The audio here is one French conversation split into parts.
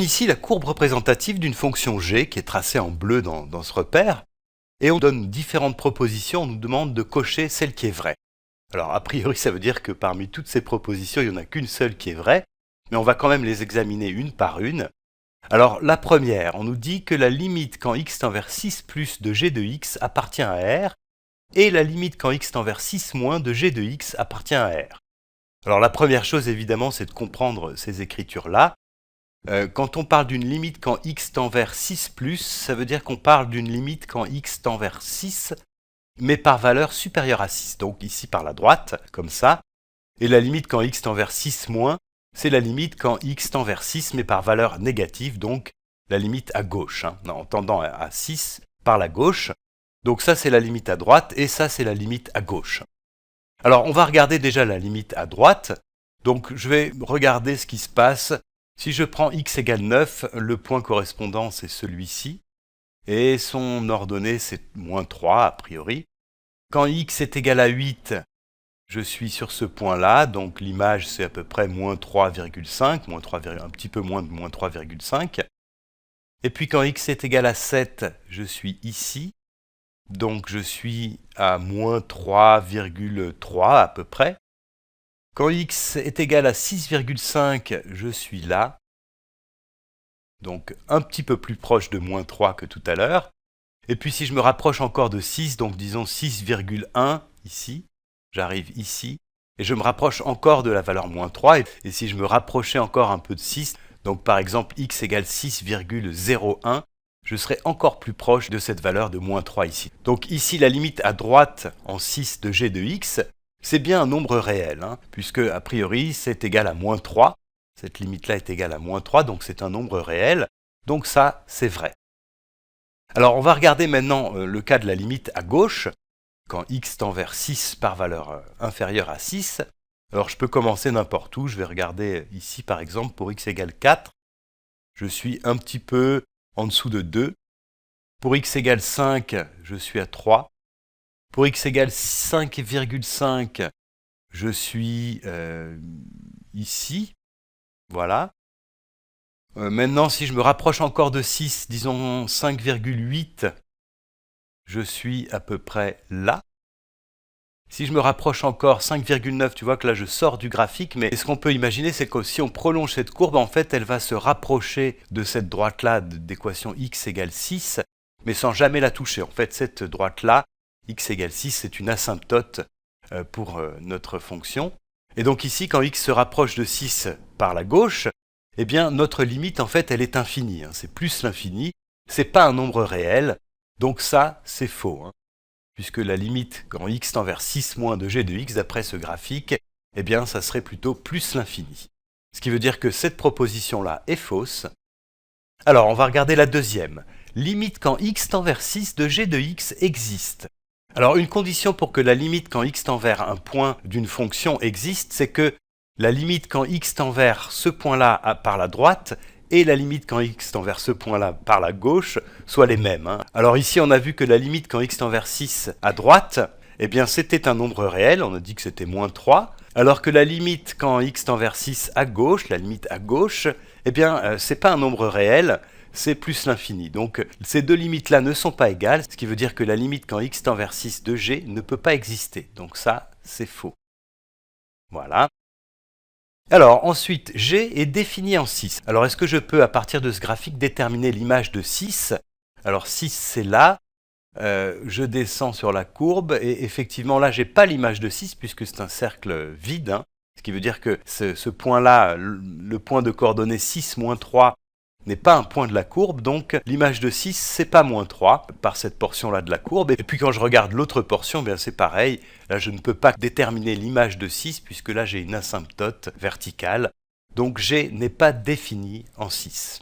donne ici la courbe représentative d'une fonction g qui est tracée en bleu dans ce repère, et on donne différentes propositions, on nous demande de cocher celle qui est vraie. Alors a priori ça veut dire que parmi toutes ces propositions, il n'y en a qu'une seule qui est vraie, mais on va quand même les examiner une par une. Alors la première, on nous dit que la limite quand x tend vers 6 plus de g de x appartient à R, et la limite quand x tend vers 6 moins de g de x appartient à R. Alors la première chose évidemment c'est de comprendre ces écritures-là. Quand on parle d'une limite quand x tend vers 6+, ça veut dire qu'on parle d'une limite quand x tend vers 6, mais par valeur supérieure à 6. Donc ici par la droite, comme ça. Et la limite quand x tend vers 6-, c'est la limite quand x tend vers 6, mais par valeur négative, donc la limite à gauche, en tendant à 6 par la gauche. Donc ça c'est la limite à droite, et ça c'est la limite à gauche. Alors on va regarder déjà la limite à droite. Donc je vais regarder ce qui se passe. Si je prends x égale 9, le point correspondant c'est celui-ci, et son ordonnée c'est -3 a priori. Quand x est égal à 8, je suis sur ce point-là, donc l'image c'est à peu près -3,5, un petit peu moins de -3,5. Et puis quand x est égal à 7, je suis ici, donc je suis à -3,3 à peu près. Quand x est égal à 6,5, je suis là, donc un petit peu plus proche de -3 que tout à l'heure. Et puis si je me rapproche encore de 6, donc disons 6,1 ici, j'arrive ici, et je me rapproche encore de la valeur -3, et si je me rapprochais encore un peu de 6, donc par exemple x égale 6,01, je serai encore plus proche de cette valeur de -3 ici. Donc ici la limite à droite en 6 de g de x, c'est bien un nombre réel, puisque a priori c'est égal à -3, cette limite-là est égale à -3, donc c'est un nombre réel, donc ça c'est vrai. Alors on va regarder maintenant le cas de la limite à gauche, quand x tend vers 6 par valeur inférieure à 6. Alors je peux commencer n'importe où, je vais regarder ici par exemple pour x égale 4, je suis un petit peu en dessous de 2. Pour x égale 5, je suis à 3. Pour x égale 5,5, je suis ici, voilà. Maintenant, si je me rapproche encore de 6, disons 5,8, je suis à peu près là. Si je me rapproche encore 5,9, tu vois que là je sors du graphique, mais ce qu'on peut imaginer, c'est que si on prolonge cette courbe, en fait, elle va se rapprocher de cette droite-là d'équation x égale 6, mais sans jamais la toucher. En fait, cette droite-là, x égale 6, c'est une asymptote pour notre fonction. Et donc ici, quand x se rapproche de 6 par la gauche, eh bien notre limite, en fait, elle est infinie. C'est plus l'infini, c'est pas un nombre réel, donc ça, c'est faux. Puisque la limite quand x tend vers 6 moins de g de x, d'après ce graphique, eh bien ça serait plutôt plus l'infini. Ce qui veut dire que cette proposition-là est fausse. Alors on va regarder la deuxième. Limite quand x tend vers 6 de g de x existe. Alors une condition pour que la limite quand x tend vers un point d'une fonction existe, c'est que la limite quand x tend vers ce point-là par la droite et la limite quand x tend vers ce point-là par la gauche soient les mêmes. Alors ici on a vu que la limite quand x tend vers 6 à droite, eh bien c'était un nombre réel, on a dit que c'était -3, alors que la limite quand x tend vers 6 à gauche, la limite à gauche, eh bien c'est pas un nombre réel, c'est plus l'infini. Donc ces deux limites-là ne sont pas égales, ce qui veut dire que la limite quand x tend vers 6 de g ne peut pas exister. Donc ça, c'est faux. Voilà. Alors ensuite, g est défini en 6. Alors est-ce que je peux à partir de ce graphique déterminer l'image de 6? Alors 6 c'est là, je descends sur la courbe et effectivement là j'ai pas l'image de 6 puisque c'est un cercle vide, ce qui veut dire que ce point-là, le point de coordonnées 6 - 3 n'est pas un point de la courbe, donc l'image de 6 c'est pas -3 par cette portion-là de la courbe. Et puis quand je regarde l'autre portion, bien c'est pareil, là je ne peux pas déterminer l'image de 6 puisque là j'ai une asymptote verticale, donc g n'est pas défini en 6.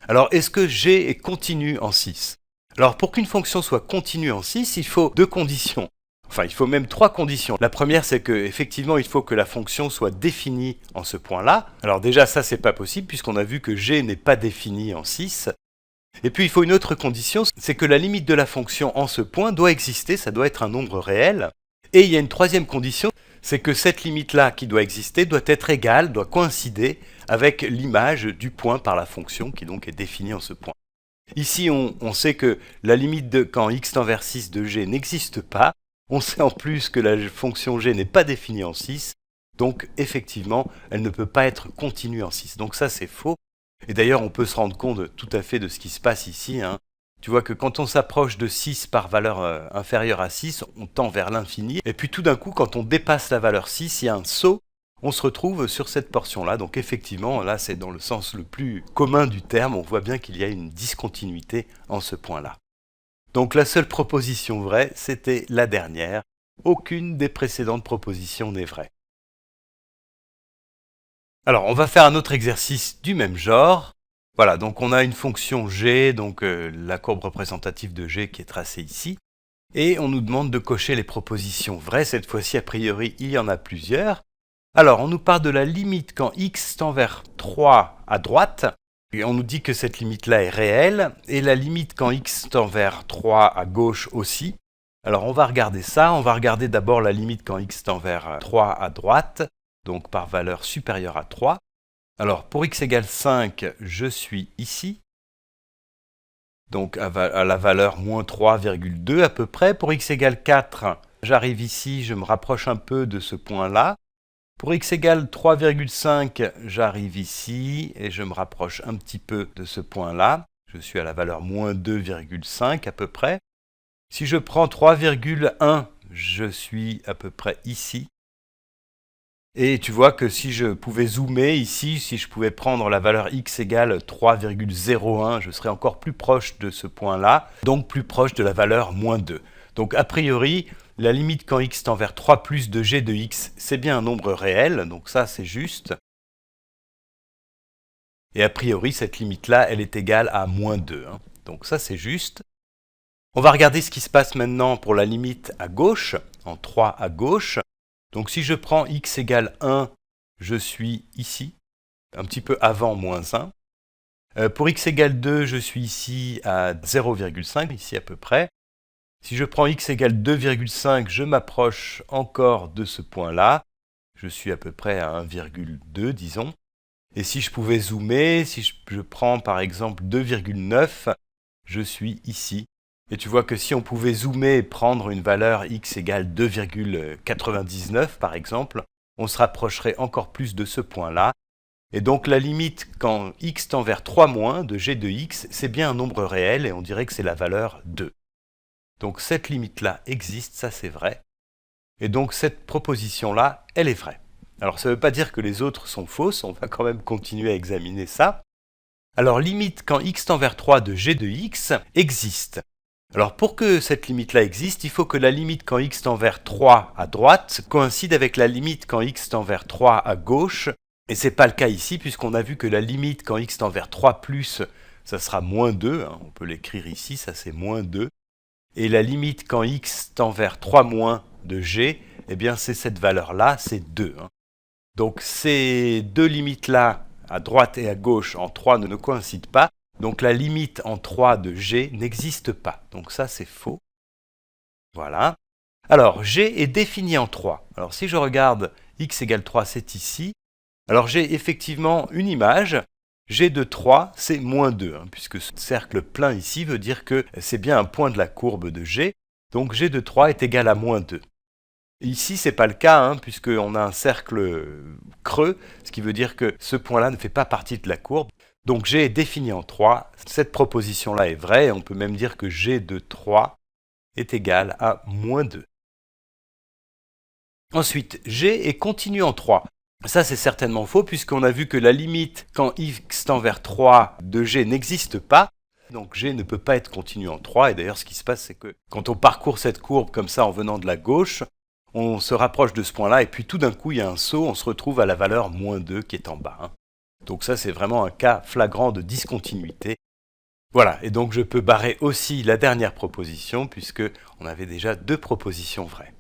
Alors est-ce que g est continu en 6? Alors pour qu'une fonction soit continue en 6, il faut deux conditions. Enfin, il faut même trois conditions. La première, c'est que effectivement, il faut que la fonction soit définie en ce point-là. Alors déjà, ça, c'est pas possible puisqu'on a vu que g n'est pas défini en 6. Et puis, il faut une autre condition, c'est que la limite de la fonction en ce point doit exister, ça doit être un nombre réel. Et il y a une troisième condition, c'est que cette limite-là qui doit exister doit être égale, doit coïncider avec l'image du point par la fonction qui donc est définie en ce point. Ici, on sait que la limite de quand x tend vers 6 de g n'existe pas. On sait en plus que la fonction g n'est pas définie en 6. Donc effectivement, elle ne peut pas être continue en 6. Donc ça, c'est faux. Et d'ailleurs, on peut se rendre compte tout à fait de ce qui se passe ici. Tu vois que quand on s'approche de 6 par valeur inférieure à 6, on tend vers l'infini. Et puis tout d'un coup, quand on dépasse la valeur 6, il y a un saut. On se retrouve sur cette portion-là. Donc effectivement, là, c'est dans le sens le plus commun du terme. On voit bien qu'il y a une discontinuité en ce point-là. Donc la seule proposition vraie, c'était la dernière. Aucune des précédentes propositions n'est vraie. Alors, on va faire un autre exercice du même genre. Voilà, donc on a une fonction g, donc la courbe représentative de g qui est tracée ici. Et on nous demande de cocher les propositions vraies. Cette fois-ci, a priori, il y en a plusieurs. Alors, on nous parle de la limite quand x tend vers 3 à droite. Et on nous dit que cette limite-là est réelle. Et la limite quand x tend vers 3 à gauche aussi. Alors, on va regarder ça. On va regarder d'abord la limite quand x tend vers 3 à droite, donc par valeur supérieure à 3. Alors, pour x égale 5, je suis ici. Donc, à la valeur moins 3,2 à peu près. Pour x égale 4, j'arrive ici, je me rapproche un peu de ce point-là. Pour x égale 3,5, j'arrive ici et je me rapproche un petit peu de ce point-là. Je suis à la valeur moins 2,5 à peu près. Si je prends 3,1, je suis à peu près ici. Et tu vois que si je pouvais zoomer ici, si je pouvais prendre la valeur x égale 3,01, je serais encore plus proche de ce point-là, donc plus proche de la valeur moins 2. Donc a priori, la limite quand x tend vers 3 plus de g de x, c'est bien un nombre réel, donc ça c'est juste. Et a priori, cette limite-là, elle est égale à moins 2. Donc ça c'est juste. On va regarder ce qui se passe maintenant pour la limite à gauche, en 3 à gauche. Donc si je prends x égale 1, je suis ici, un petit peu avant moins 1. Pour x égale 2, je suis ici à 0,5, ici à peu près. Si je prends x égale 2,5, je m'approche encore de ce point-là. Je suis à peu près à 1,2, disons. Et si je pouvais zoomer, si je prends par exemple 2,9, je suis ici. Et tu vois que si on pouvait zoomer et prendre une valeur x égale 2,99 par exemple, on se rapprocherait encore plus de ce point-là. Et donc la limite quand x tend vers 3 moins de g de x, c'est bien un nombre réel et on dirait que c'est la valeur 2. Donc cette limite-là existe, ça c'est vrai. Et donc cette proposition-là, elle est vraie. Alors ça ne veut pas dire que les autres sont fausses, on va quand même continuer à examiner ça. Alors limite quand x tend vers 3 de g de x existe. Alors pour que cette limite-là existe, il faut que la limite quand x tend vers 3 à droite coïncide avec la limite quand x tend vers 3 à gauche. Et ce n'est pas le cas ici, puisqu'on a vu que la limite quand x tend vers 3 plus, ça sera moins 2. On peut l'écrire ici, ça c'est moins 2. Et la limite quand x tend vers 3 moins de g, eh bien c'est cette valeur-là, c'est 2. Donc ces deux limites-là, à droite et à gauche, en 3 ne coïncident pas. Donc la limite en 3 de g n'existe pas. Donc ça c'est faux. Voilà. Alors g est défini en 3. Alors si je regarde x égale 3, c'est ici. Alors j'ai effectivement une image. G de 3, c'est moins 2, puisque ce cercle plein ici veut dire que c'est bien un point de la courbe de g. Donc g de 3 est égal à moins 2. Ici, ce n'est pas le cas, puisqu'on a un cercle creux, ce qui veut dire que ce point-là ne fait pas partie de la courbe. Donc g est défini en 3. Cette proposition-là est vraie, et on peut même dire que g de 3 est égal à moins 2. Ensuite, g est continu en 3. Ça, c'est certainement faux, puisqu'on a vu que la limite quand x tend vers 3 de g n'existe pas. Donc g ne peut pas être continu en 3. Et d'ailleurs, ce qui se passe, c'est que quand on parcourt cette courbe comme ça en venant de la gauche, on se rapproche de ce point-là, et puis tout d'un coup, il y a un saut, on se retrouve à la valeur moins 2 qui est en bas. Donc ça, c'est vraiment un cas flagrant de discontinuité. Voilà, et donc je peux barrer aussi la dernière proposition, puisque on avait déjà deux propositions vraies.